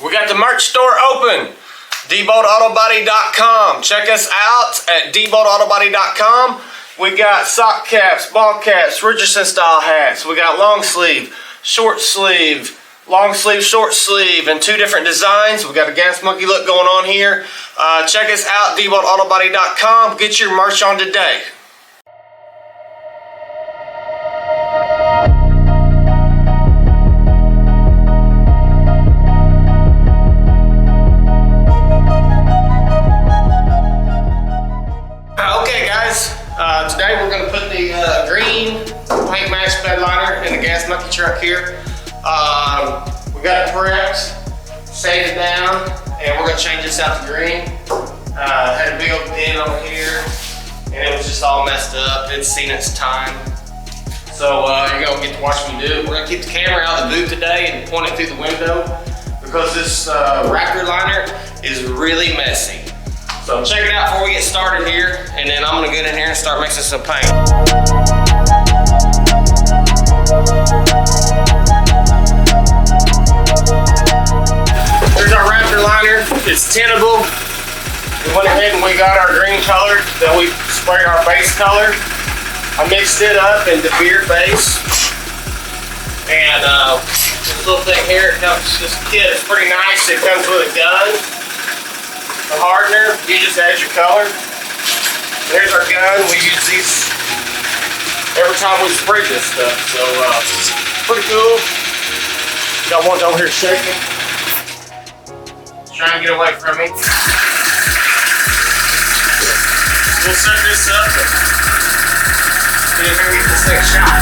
We got the merch store open, DieboldAutoBody.com. Check us out at DieboldAutoBody.com. We got sock caps, ball caps, Richardson style hats. We got long sleeve, short sleeve, long sleeve, short sleeve, and 2 different designs. We got a gas monkey look going on here. Check us out, DieboldAutoBody.com. Get your merch on today. Okay guys, today we're going to put the green paint match bedliner in the gas monkey truck here. We got it prepped, sanded down, and we're going to change this out to green. Had a big old pin over here, and it was just all messed up. It's seen its time. So you're going to get to watch me do it. We're going to keep the camera out of the booth today and point it through the window because this Raptor liner is really messy. So check it out before we get started here, and then I'm gonna get in here and start mixing some paint. Here's our Raptor liner. It's tintable. We went ahead and we got our green color, then we sprayed our base color. I mixed it up into beer base. And this little thing here, it comes, this kit is pretty nice. It comes with a gun. The hardener, you just add your color. There's our gun. We use these every time we spray this stuff, so pretty cool. Got one over here shaking. Trying to get away from me. We'll set this up and get in here and get this thing shot.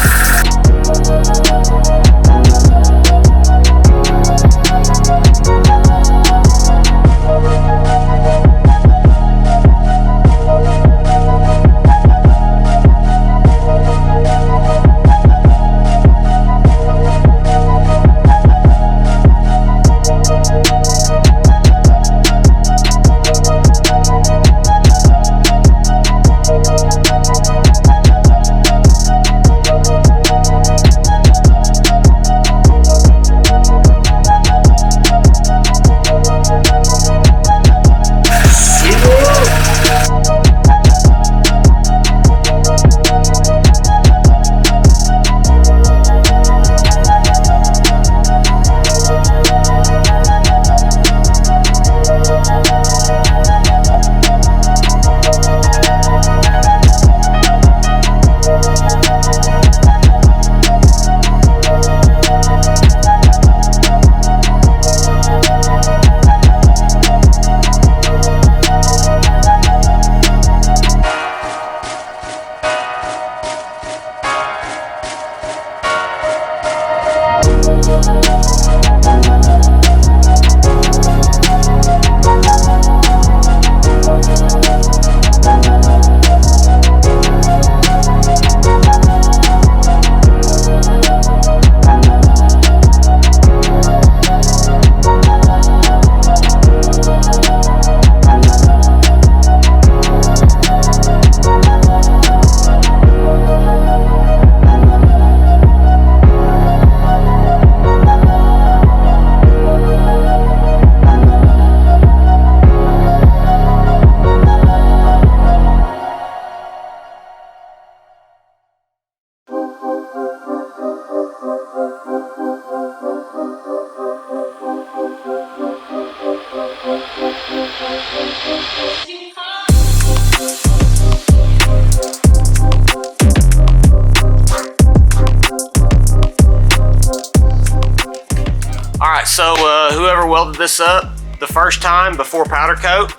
Alright, so whoever welded this up the first time before powder coat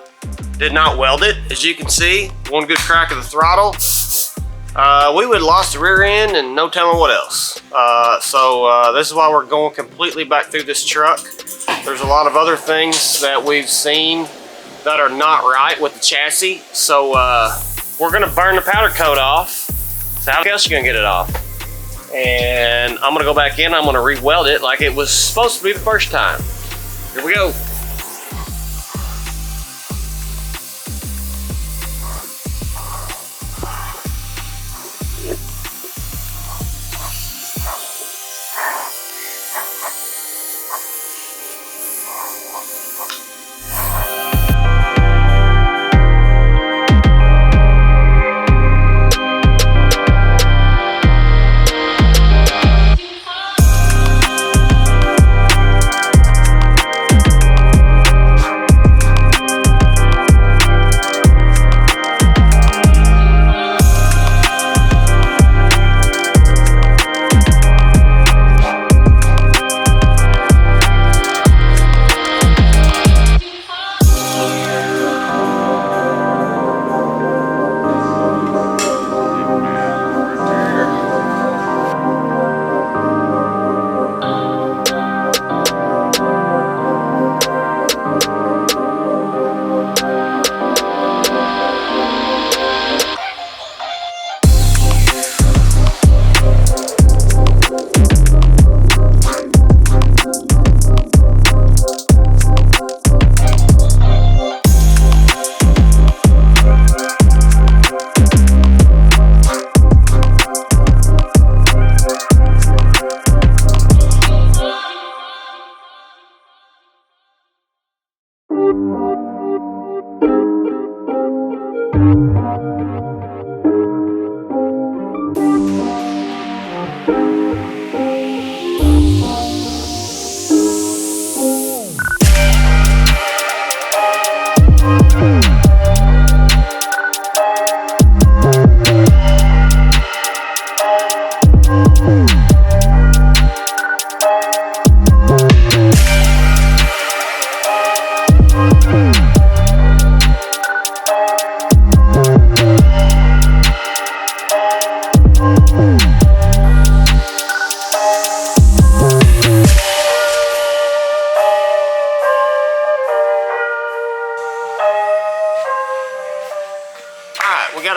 did not weld it. As you can see, one good crack of the throttle. We would have lost the rear end and no telling what else. This is why we're going completely back through this truck. There's a lot of other things that we've seen that are not right with the chassis. So we're gonna burn the powder coat off. So how else are you gonna get it off? And I'm gonna go back in, I'm gonna re-weld it like it was supposed to be the first time. Here we go.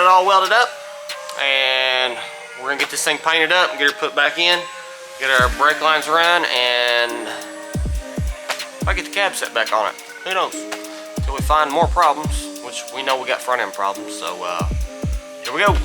it all welded up, and we're gonna get this thing painted up and get her put back in, get our brake lines run, and I get the cab set back on it. Who knows? Until we find more problems, which we know we got front end problems. So here we go.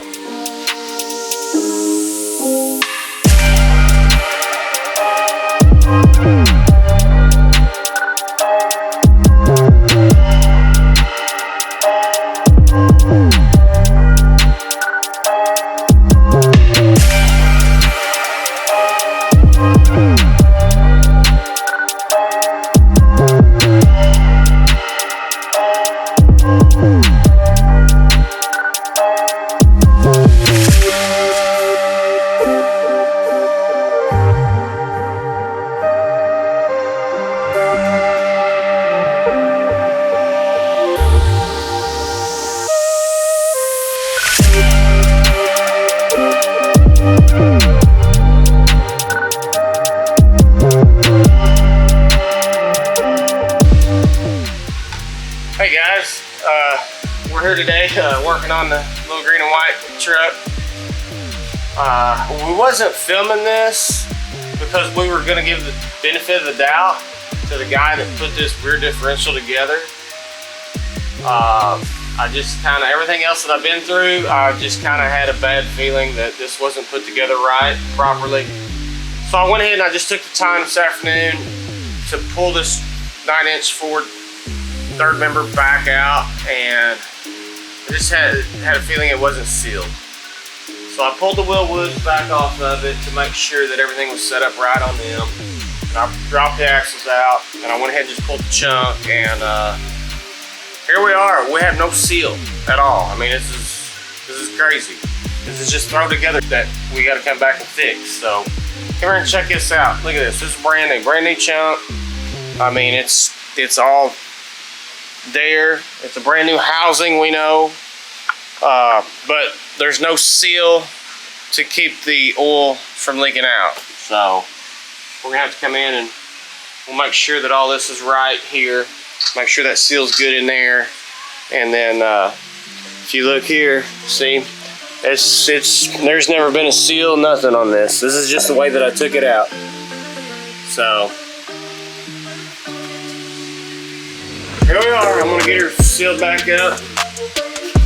Hey guys, we're here today working on the little green and white truck. We wasn't filming this because we were going to give the benefit of the doubt to the guy that put this rear differential together. I just kind of, everything else that I've been through, I just kind of had a bad feeling that this wasn't put together right, properly. So I went ahead and I just took the time this afternoon to pull this 9-inch Ford third member back out, and I just had a feeling it wasn't sealed. So I pulled the wheel woods back off of it to make sure that everything was set up right on them. And I dropped the axles out, and I went ahead and just pulled the chunk, and here we are. We have no seal at all. I mean, this is crazy. This is just thrown together that we got to come back and fix. So come here and check this out. Look at this. This is brand new chunk. I mean, it's all there. It's a brand new housing, we know, but there's no seal to keep the oil from leaking out. So we're gonna have to come in and we'll make sure that all this is right here, make sure that seal's good in there, and then if you look here, see, there's never been a seal, nothing on this. This is just the way that I took it out. So here we are. I'm gonna get her sealed back up,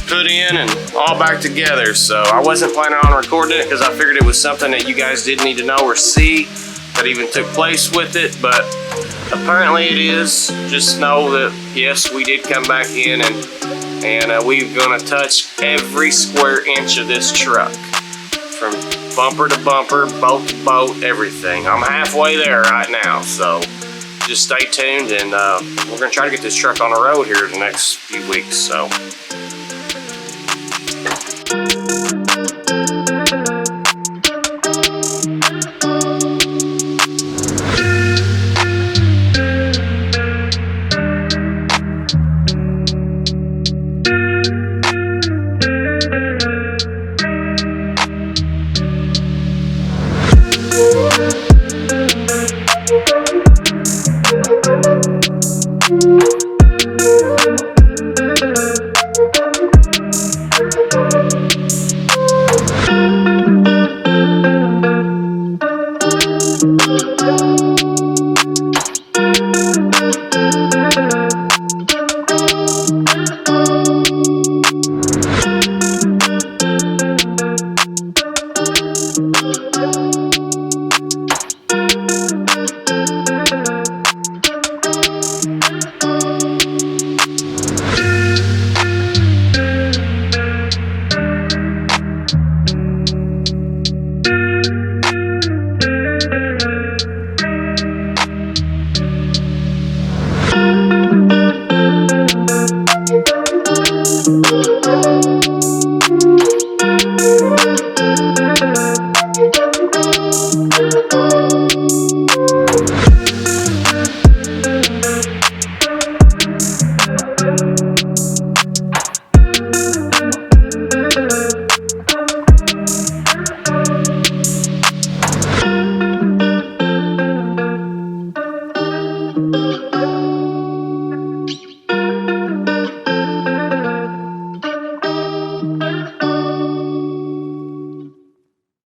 put in, and all back together. So I wasn't planning on recording it because I figured it was something that you guys didn't need to know or see that even took place with it, but apparently it is. Just know that yes, we did come back in, and we're gonna touch every square inch of this truck, from bumper to bumper, boat to boat, everything. I'm halfway there right now, so just stay tuned, and we're gonna try to get this truck on the road here in the next few weeks. So